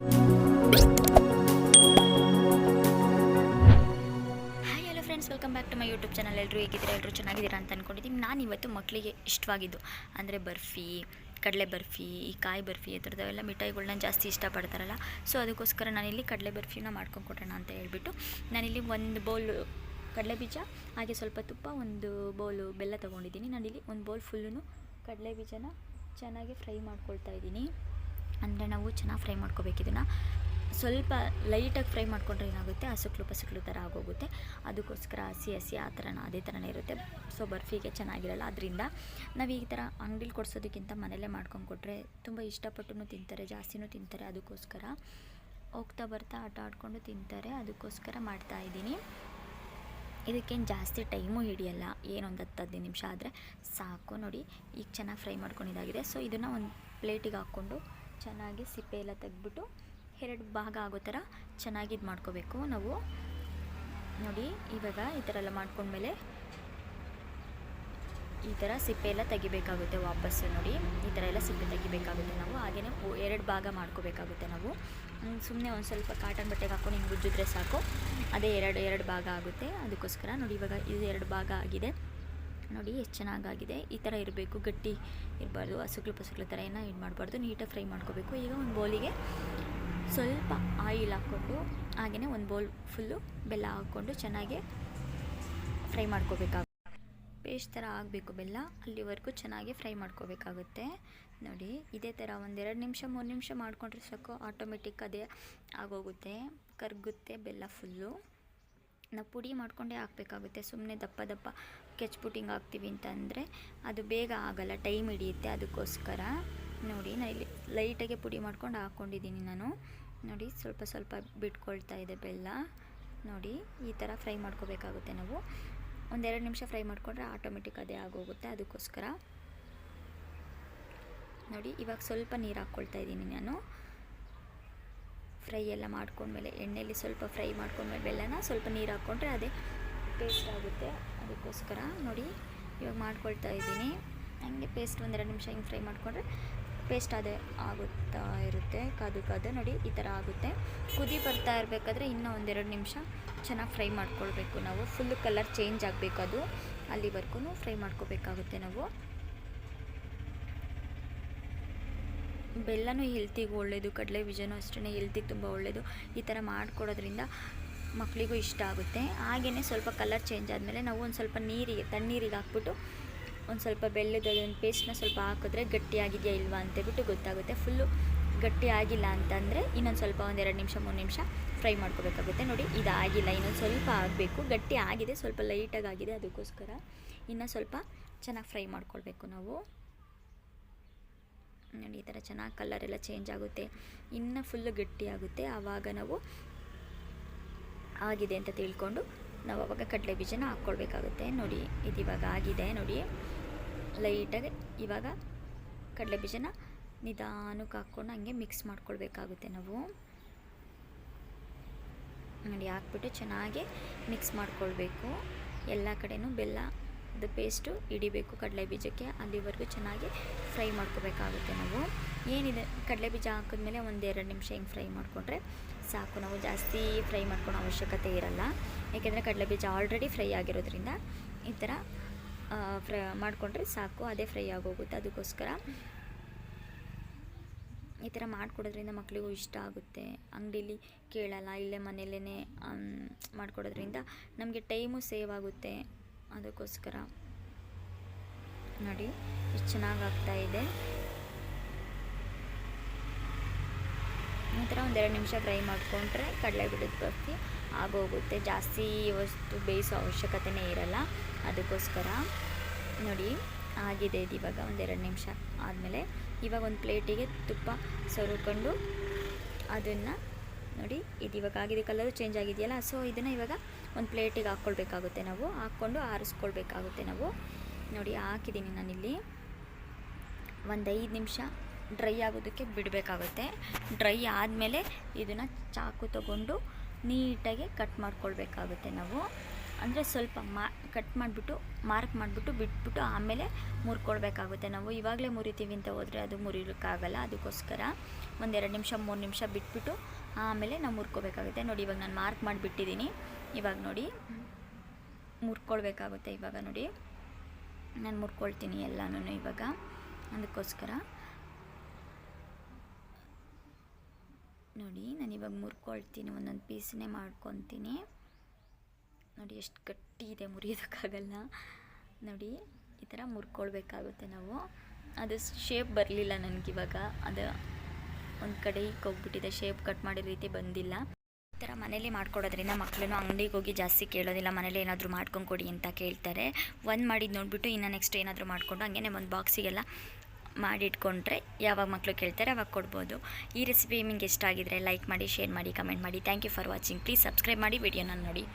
Hi hello friends, welcome back to my YouTube channel. ಎಲ್ಲರೂ ಹೇಗಿದ್ದೀರಾ? ಎಲ್ಲರೂ ಚೆನ್ನಾಗಿದ್ದೀರಾ ಅಂತ ಅಂದ್ಕೊಂಡಿದ್ದೀನಿ. ನಾನು ಇವತ್ತು ಮಕ್ಕಳಿಗೆ ಇಷ್ಟವಾಗಿದ್ದು ಅಂದರೆ ಬರ್ಫಿ, ಕಡಲೆ ಬರ್ಫಿ, ಈ ಕಾಯಿ ಬರ್ಫಿ ಈ ಥರದವೆಲ್ಲ ಮಿಠಾಯಿಗಳನ್ನ ಜಾಸ್ತಿ ಇಷ್ಟಪಡ್ತಾರಲ್ಲ. ಸೊ ಅದಕ್ಕೋಸ್ಕರ ನಾನಿಲ್ಲಿ ಕಡಲೆ ಬರ್ಫಿನ ಮಾಡ್ಕೊಂಡು ಕೊಡೋಣ ಅಂತ ಹೇಳ್ಬಿಟ್ಟು ನಾನಿಲ್ಲಿ ಒಂದು ಬೌಲು ಕಡಲೆ ಬೀಜ, ಹಾಗೆ ಸ್ವಲ್ಪ ತುಪ್ಪ, ಒಂದು ಬೌಲು ಬೆಲ್ಲ ತೊಗೊಂಡಿದ್ದೀನಿ. ನಾನಿಲ್ಲಿ ಒಂದು ಬೌಲ್ ಫುಲ್ಲೂ ಕಡಲೆ ಬೀಜನ ಚೆನ್ನಾಗಿ ಫ್ರೈ ಮಾಡ್ಕೊಳ್ತಾ ಇದ್ದೀನಿ. ಅಂದರೆ ನಾವು ಚೆನ್ನಾಗಿ ಫ್ರೈ ಮಾಡ್ಕೋಬೇಕು. ಇದನ್ನು ಸ್ವಲ್ಪ ಲೈಟಾಗಿ ಫ್ರೈ ಮಾಡ್ಕೊಂಡ್ರೆ ಏನಾಗುತ್ತೆ, ಹಸುಕ್ಲು ಥರ ಆಗೋಗುತ್ತೆ. ಅದಕ್ಕೋಸ್ಕರ ಹಸಿ ಆ ಥರನ ಅದೇ ಥರನೇ ಇರುತ್ತೆ. ಸೊ ಬರ್ಫಿಗೆ ಚೆನ್ನಾಗಿರಲ್ಲ. ಅದರಿಂದ ನಾವು ಈ ಥರ ಅಂಗಡಿಲಿ ಕೊಡಿಸೋದಕ್ಕಿಂತ ಮನೆಯಲ್ಲೇ ಮಾಡ್ಕೊಂಡು ಕೊಟ್ಟರೆ ತುಂಬ ಇಷ್ಟಪಟ್ಟು ತಿಂತಾರೆ, ಜಾಸ್ತಿನೂ ತಿಂತಾರೆ. ಅದಕ್ಕೋಸ್ಕರ ಹೋಗ್ತಾ ಬರ್ತಾ ಆಟ ಆಡಿಕೊಂಡು ತಿಂತಾರೆ. ಅದಕ್ಕೋಸ್ಕರ ಮಾಡ್ತಾಯಿದ್ದೀನಿ. ಇದಕ್ಕೇನು ಜಾಸ್ತಿ ಟೈಮು ಹಿಡಿಯಲ್ಲ, ಏನೊಂದು 10-15 ನಿಮಿಷ ಆದರೆ ಸಾಕು. ನೋಡಿ ಈಗ ಚೆನ್ನಾಗಿ ಫ್ರೈ ಮಾಡ್ಕೊಂಡಿದ್ದಾಗಿದೆ. ಸೊ ಇದನ್ನು ಒಂದು ಪ್ಲೇಟಿಗೆ ಹಾಕ್ಕೊಂಡು ಚೆನ್ನಾಗಿ ಸಿಪ್ಪೆ ಎಲ್ಲ ತೆಗೆದ್ಬಿಟ್ಟು 2 ಭಾಗ ಆಗೋ ಥರ ಚೆನ್ನಾಗಿ ಇದು ಮಾಡ್ಕೋಬೇಕು ನಾವು. ನೋಡಿ ಇವಾಗ ಈ ಥರ ಎಲ್ಲ ಮಾಡ್ಕೊಂಡ್ಮೇಲೆ ಈ ಥರ ಸಿಪ್ಪೆ ಎಲ್ಲ ತೆಗಿಬೇಕಾಗುತ್ತೆ ವಾಪಸ್ಸು. ನೋಡಿ ಈ ಥರ ಎಲ್ಲ ಸಿಪ್ಪೆ ತೆಗಿಬೇಕಾಗುತ್ತೆ ನಾವು. ಹಾಗೆಯೇ 2 ಭಾಗ ಮಾಡ್ಕೋಬೇಕಾಗುತ್ತೆ ನಾವು. ಸುಮ್ಮನೆ ಒಂದು ಸ್ವಲ್ಪ ಕಾಟನ್ ಬಟ್ಟೆಗೆ ಹಾಕ್ಕೊಂಡು ಹಿಂಗೆ ಉಜ್ಜಿದ್ರೆ ಸಾಕು, ಅದೇ ಎರಡು ಭಾಗ ಆಗುತ್ತೆ. ಅದಕ್ಕೋಸ್ಕರ ನೋಡಿ ಇವಾಗ ಇದು 2 ಭಾಗ ಆಗಿದೆ. ನೋಡಿ ಎಷ್ಟು ಚೆನ್ನಾಗಾಗಿದೆ. ಈ ಥರ ಇರಬೇಕು, ಗಟ್ಟಿ ಇರಬಾರ್ದು, ಹಸುಕ್ಲು ಥರ ಏನೋ ಇದು ಮಾಡಬಾರ್ದು. ನೀಟಾಗಿ ಫ್ರೈ ಮಾಡ್ಕೋಬೇಕು. ಈಗ ಒಂದು ಬೌಲಿಗೆ ಸ್ವಲ್ಪ ಆಯಿಲ್ ಹಾಕ್ಕೊಂಡು ಹಾಗೆಯೇ ಒಂದು ಬೌಲ್ ಫುಲ್ಲು ಬೆಲ್ಲ ಹಾಕ್ಕೊಂಡು ಚೆನ್ನಾಗಿ ಫ್ರೈ ಮಾಡ್ಕೋಬೇಕಾಗುತ್ತೆ. ಪೇಸ್ಟ್ ಥರ ಆಗಬೇಕು ಬೆಲ್ಲ, ಅಲ್ಲಿವರೆಗೂ ಚೆನ್ನಾಗಿ ಫ್ರೈ ಮಾಡ್ಕೋಬೇಕಾಗುತ್ತೆ. ನೋಡಿ ಇದೇ ಥರ 1-2 ನಿಮಿಷ 3 ನಿಮಿಷ ಮಾಡಿಕೊಂಡ್ರೆ ಸಾಕು, ಆಟೋಮೆಟಿಕ್ ಅದೇ ಆಗೋಗುತ್ತೆ, ಕರಗುತ್ತೆ ಬೆಲ್ಲ ಫುಲ್ಲು. ನಾವು ಪುಡಿ ಮಾಡ್ಕೊಂಡೇ ಹಾಕಬೇಕಾಗುತ್ತೆ. ಸುಮ್ಮನೆ ದಪ್ಪ ಕೆಚ್ಬಿಟ್ಟು ಹಿಂಗೆ ಹಾಕ್ತೀವಿ ಅಂತಂದರೆ ಅದು ಬೇಗ ಆಗೋಲ್ಲ, ಟೈಮ್ ಹಿಡಿಯುತ್ತೆ. ಅದಕ್ಕೋಸ್ಕರ ನೋಡಿ ನಾನು ಇಲ್ಲಿ ಲೈಟಾಗೆ ಪುಡಿ ಮಾಡ್ಕೊಂಡು ಹಾಕ್ಕೊಂಡಿದ್ದೀನಿ ನಾನು. ನೋಡಿ ಸ್ವಲ್ಪ ಬಿಟ್ಕೊಳ್ತಾ ಇದೆ ಬೆಲ್ಲ. ನೋಡಿ ಈ ಥರ ಫ್ರೈ ಮಾಡ್ಕೋಬೇಕಾಗುತ್ತೆ ನಾವು. 1-2 ನಿಮಿಷ ಫ್ರೈ ಮಾಡಿಕೊಂಡ್ರೆ ಆಟೋಮೆಟಿಕ್ ಅದೇ ಆಗೋಗುತ್ತೆ. ಅದಕ್ಕೋಸ್ಕರ ನೋಡಿ ಇವಾಗ ಸ್ವಲ್ಪ ನೀರು ಹಾಕ್ಕೊಳ್ತಾ ಇದ್ದೀನಿ ನಾನು. ಫ್ರೈ ಎಲ್ಲ ಮಾಡ್ಕೊಂಡ್ಮೇಲೆ ಎಣ್ಣೆಯಲ್ಲಿ ಸ್ವಲ್ಪ ಫ್ರೈ ಮಾಡ್ಕೊಂಡ್ಮೇಲೆ ಬೆಲ್ಲನ ಸ್ವಲ್ಪ ನೀರು ಹಾಕ್ಕೊಂಡ್ರೆ ಅದೇ ಪೇಸ್ಟ್ ಆಗುತ್ತೆ. ಅದಕ್ಕೋಸ್ಕರ ನೋಡಿ ಇವಾಗ ಮಾಡ್ಕೊಳ್ತಾ ಇದ್ದೀನಿ. ಹಂಗೆ ಪೇಸ್ಟ್ 1-2 ನಿಮಿಷ ಹಿಂಗೆ ಫ್ರೈ ಮಾಡಿಕೊಂಡ್ರೆ ಪೇಸ್ಟ್ ಅದೇ ಆಗುತ್ತಾ ಇರುತ್ತೆ. ಕಾದು ನೋಡಿ ಈ ಥರ ಆಗುತ್ತೆ. ಕುದಿ ಬರ್ತಾ ಇರಬೇಕಾದ್ರೆ ಇನ್ನೂ 1-2 ನಿಮಿಷ ಚೆನ್ನಾಗಿ ಫ್ರೈ ಮಾಡ್ಕೊಳ್ಬೇಕು ನಾವು. ಫುಲ್ಲು ಕಲರ್ ಚೇಂಜ್ ಆಗಬೇಕು, ಅದು ಅಲ್ಲಿವರೆಗೂ ಫ್ರೈ ಮಾಡ್ಕೋಬೇಕಾಗುತ್ತೆ ನಾವು. ಬೆಲ್ಲನೂ ಹೆಲ್ತಿಗೂ ಒಳ್ಳೆಯದು, ಕಡಲೆ ಬೀಜನೂ ಅಷ್ಟೇ ಹೆಲ್ತಿಗೆ ತುಂಬ ಒಳ್ಳೆಯದು. ಈ ಥರ ಮಾಡಿಕೊಡೋದ್ರಿಂದ ಮಕ್ಕಳಿಗೂ ಇಷ್ಟ ಆಗುತ್ತೆ. ಹಾಗೆಯೇ ಸ್ವಲ್ಪ ಕಲರ್ ಚೇಂಜ್ ಆದಮೇಲೆ ನಾವು ಒಂದು ಸ್ವಲ್ಪ ತಣ್ಣೀರಿಗೆ ಹಾಕ್ಬಿಟ್ಟು ಒಂದು ಸ್ವಲ್ಪ ಬೆಲ್ಲದ ಪೇಸ್ಟ್ನ ಸ್ವಲ್ಪ ಹಾಕಿದ್ರೆ ಗಟ್ಟಿಯಾಗಿದೆಯಾ ಇಲ್ವಾ ಅಂತೇಳ್ಬಿಟ್ಟು ಗೊತ್ತಾಗುತ್ತೆ. ಫುಲ್ಲು ಗಟ್ಟಿ ಆಗಿಲ್ಲ ಅಂತಂದರೆ ಇನ್ನೊಂದು ಸ್ವಲ್ಪ 1-2 ನಿಮಿಷ 3 ನಿಮಿಷ ಫ್ರೈ ಮಾಡ್ಕೋಬೇಕಾಗುತ್ತೆ. ನೋಡಿ ಇದಾಗಿಲ್ಲ, ಇನ್ನೊಂದು ಸ್ವಲ್ಪ ಆಗಬೇಕು. ಗಟ್ಟಿ ಆಗಿದೆ, ಸ್ವಲ್ಪ ಲೈಟಾಗಿ ಆಗಿದೆ. ಅದಕ್ಕೋಸ್ಕರ ಇನ್ನು ಸ್ವಲ್ಪ ಚೆನ್ನಾಗಿ ಫ್ರೈ ಮಾಡ್ಕೊಳ್ಬೇಕು ನಾವು. ನೋಡಿ ಈ ಥರ ಚೆನ್ನಾಗಿ ಕಲರೆಲ್ಲ ಚೇಂಜ್ ಆಗುತ್ತೆ, ಇನ್ನು ಫುಲ್ಲು ಗಟ್ಟಿ ಆಗುತ್ತೆ. ಆವಾಗ ನಾವು ಆಗಿದೆ ಅಂತ ತಿಳ್ಕೊಂಡು ನಾವು ಆವಾಗ ಕಡಲೆ ಬೀಜನ ಹಾಕ್ಕೊಳ್ಬೇಕಾಗುತ್ತೆ. ನೋಡಿ ಇದು ಇವಾಗ ಆಗಿದೆ. ನೋಡಿ ಲೈಟಾಗಿ ಇವಾಗ ಕಡಲೆ ಬೀಜನ ನಿಧಾನಕ್ಕೆ ಹಾಕ್ಕೊಂಡು ಹಂಗೆ ಮಿಕ್ಸ್ ಮಾಡ್ಕೊಳ್ಬೇಕಾಗುತ್ತೆ ನಾವು. ನೋಡಿ ಹಾಕ್ಬಿಟ್ಟು ಚೆನ್ನಾಗಿ ಮಿಕ್ಸ್ ಮಾಡ್ಕೊಳ್ಬೇಕು. ಎಲ್ಲ ಕಡೆನೂ ಬೆಲ್ಲದ ಪೇಸ್ಟು ಹಿಡಿಬೇಕು ಕಡಲೆ ಬೀಜಕ್ಕೆ, ಅಲ್ಲಿವರೆಗೂ ಚೆನ್ನಾಗಿ ಫ್ರೈ ಮಾಡ್ಕೋಬೇಕಾಗುತ್ತೆ ನಾವು. ಏನಿದೆ ಕಡಲೆ ಬೀಜ ಹಾಕಿದ್ಮೇಲೆ 1-2 ನಿಮಿಷ ಹಿಂಗೆ ಫ್ರೈ ಮಾಡಿಕೊಂಡ್ರೆ ಸಾಕು. ನಾವು ಜಾಸ್ತಿ ಫ್ರೈ ಮಾಡ್ಕೊಳೋ ಅವಶ್ಯಕತೆ ಇರಲ್ಲ, ಏಕೆಂದರೆ ಕಡಲೆ ಬೀಜ ಆಲ್ರೆಡಿ ಫ್ರೈ ಆಗಿರೋದ್ರಿಂದ ಈ ಥರ ಫ್ರೈ ಮಾಡಿಕೊಂಡ್ರೆ ಸಾಕು, ಅದೇ ಫ್ರೈ ಆಗೋಗುತ್ತೆ. ಅದಕ್ಕೋಸ್ಕರ ಈ ಥರ ಮಾಡಿಕೊಡೋದ್ರಿಂದ ಮಕ್ಕಳಿಗೂ ಇಷ್ಟ ಆಗುತ್ತೆ. ಅಂಗಡೀಲಿ ಕೇಳಲ್ಲ, ಇಲ್ಲೇ ಮನೆಯಲ್ಲೇ ಮಾಡಿಕೊಡೋದ್ರಿಂದ ನಮಗೆ ಟೈಮು ಸೇವ್ ಆಗುತ್ತೆ. ಅದಕ್ಕೋಸ್ಕರ ನೋಡಿ ಎಷ್ಟು ಚೆನ್ನಾಗಿ ಆಗ್ತಾಯಿದೆ. ಈ ಥರ 1-2 ನಿಮಿಷ ಫ್ರೈ ಮಾಡಿಕೊಂಡ್ರೆ ಕಡಲೆ ಬೀಜದ ಬರ್ಫಿ ಆಗೋಗುತ್ತೆ. ಜಾಸ್ತಿ ವಸ್ತು ಬೇಯಿಸೋ ಅವಶ್ಯಕತೆಯೇ ಇರಲ್ಲ. ಅದಕ್ಕೋಸ್ಕರ ನೋಡಿ ಆಗಿದೆ ಇದು. ಇವಾಗ 1-2 ನಿಮಿಷ ಆದಮೇಲೆ ಇವಾಗ ಒಂದು ಪ್ಲೇಟಿಗೆ ತುಪ್ಪ ಸವರ್ಕೊಂಡು ಅದನ್ನು ನೋಡಿ ಇದು ಇವಾಗ ಆಗಿದೆ, ಕಲರು ಚೇಂಜ್ ಆಗಿದೆಯಲ್ಲ. ಸೊ ಇದನ್ನು ಇವಾಗ ಒಂದು ಪ್ಲೇಟಿಗೆ ಹಾಕ್ಕೊಳ್ಬೇಕಾಗುತ್ತೆ ನಾವು. ಹಾಕ್ಕೊಂಡು ಆರಿಸ್ಕೊಳ್ಬೇಕಾಗುತ್ತೆ ನಾವು. ನೋಡಿ ಹಾಕಿದ್ದೀನಿ ನಾನಿಲ್ಲಿ. 1-5 ನಿಮಿಷ ಡ್ರೈ ಆಗೋದಕ್ಕೆ ಬಿಡಬೇಕಾಗುತ್ತೆ. ಡ್ರೈ ಆದಮೇಲೆ ಇದನ್ನು ಚಾಕು ತಗೊಂಡು ನೀಟಾಗಿ ಕಟ್ ಮಾಡ್ಕೊಳ್ಬೇಕಾಗುತ್ತೆ ನಾವು. ಅಂದರೆ ಸ್ವಲ್ಪ ಕಟ್ ಮಾಡಿಬಿಟ್ಟು ಮಾರ್ಕ್ ಮಾಡಿಬಿಟ್ಟು ಬಿಟ್ಬಿಟ್ಟು ಆಮೇಲೆ ಮುರ್ಕೊಳ್ಬೇಕಾಗುತ್ತೆ. ನಾವು ಇವಾಗಲೇ ಮುರಿತೀವಿ ಅಂತ ಹೋದರೆ ಅದು ಮುರಿಯೋಕ್ಕಾಗಲ್ಲ. ಅದಕ್ಕೋಸ್ಕರ 1-2 ನಿಮಿಷ 3 ನಿಮಿಷ ಬಿಟ್ಬಿಟ್ಟು ಆಮೇಲೆ ನಾವು ಮುರ್ಕೋಬೇಕಾಗುತ್ತೆ. ನೋಡಿ ಇವಾಗ ನಾನು ಮಾರ್ಕ್ ಮಾಡಿಬಿಟ್ಟಿದ್ದೀನಿ. ಇವಾಗ ನೋಡಿ ಮುರ್ಕೊಳ್ಬೇಕಾಗುತ್ತೆ. ಇವಾಗ ನೋಡಿ ನಾನು ಮುರ್ಕೊಳ್ತೀನಿ ಎಲ್ಲನೂ ಇವಾಗ. ಅದಕ್ಕೋಸ್ಕರ ನೋಡಿ ನಾನು ಇವಾಗ ಮುರ್ಕೊಳ್ತೀನಿ, ಒಂದೊಂದು ಪೀಸನ್ನೇ ಮಾಡ್ಕೊತೀನಿ. ನೋಡಿ ಎಷ್ಟು ಗಟ್ಟಿ ಇದೆ, ಮುರಿಯೋದಕ್ಕಾಗಲ್ಲ. ನೋಡಿ ಈ ಥರ ಮುರ್ಕೊಳ್ಬೇಕಾಗುತ್ತೆ ನಾವು. ಅದು ಶೇಪ್ ಬರಲಿಲ್ಲ ನನಗಿವಾಗ, ಅದು ಒಂದು ಕಡೆ ಹೋಗ್ಬಿಟ್ಟಿದೆ, ಶೇಪ್ ಕಟ್ ಮಾಡಿದ ರೀತಿ ಬಂದಿಲ್ಲ. ಈ ಥರ ಮನೇಲಿ ಮಾಡ್ಕೊಡೋದ್ರಿಂದ ಮಕ್ಕಳು ಅಂಗಡಿಗೆ ಹೋಗಿ ಜಾಸ್ತಿ ಕೇಳೋದಿಲ್ಲ, ಮನೇಲಿ ಏನಾದರೂ ಮಾಡ್ಕೊಂಡು ಕೊಡಿ ಅಂತ ಕೇಳ್ತಾರೆ. ಒಂದು ಮಾಡಿದ್ದು ನೋಡಿಬಿಟ್ಟು ಇನ್ನು ನೆಕ್ಸ್ಟ್ ಏನಾದರೂ ಮಾಡಿಕೊಂಡು ಹಂಗೇ ಒಂದು ಬಾಕ್ಸಿಗೆಲ್ಲ ಮಾಡಿಟ್ಕೊಂಡ್ರೆ ಯಾವಾಗ ಮಕ್ಕಳು ಕೇಳ್ತಾರೆ ಅವಾಗ ಕೊಡ್ಬೋದು. ಈ ರೆಸಿಪಿ ನಿಮಗೆ ಇಷ್ಟ ಆಗಿದ್ರೆ ಲೈಕ್ ಮಾಡಿ, ಶೇರ್ ಮಾಡಿ, ಕಮೆಂಟ್ ಮಾಡಿ. Thank you for watching. Please subscribe ಮಾಡಿ, ವಿಡಿಯೋನ ನೋಡಿ.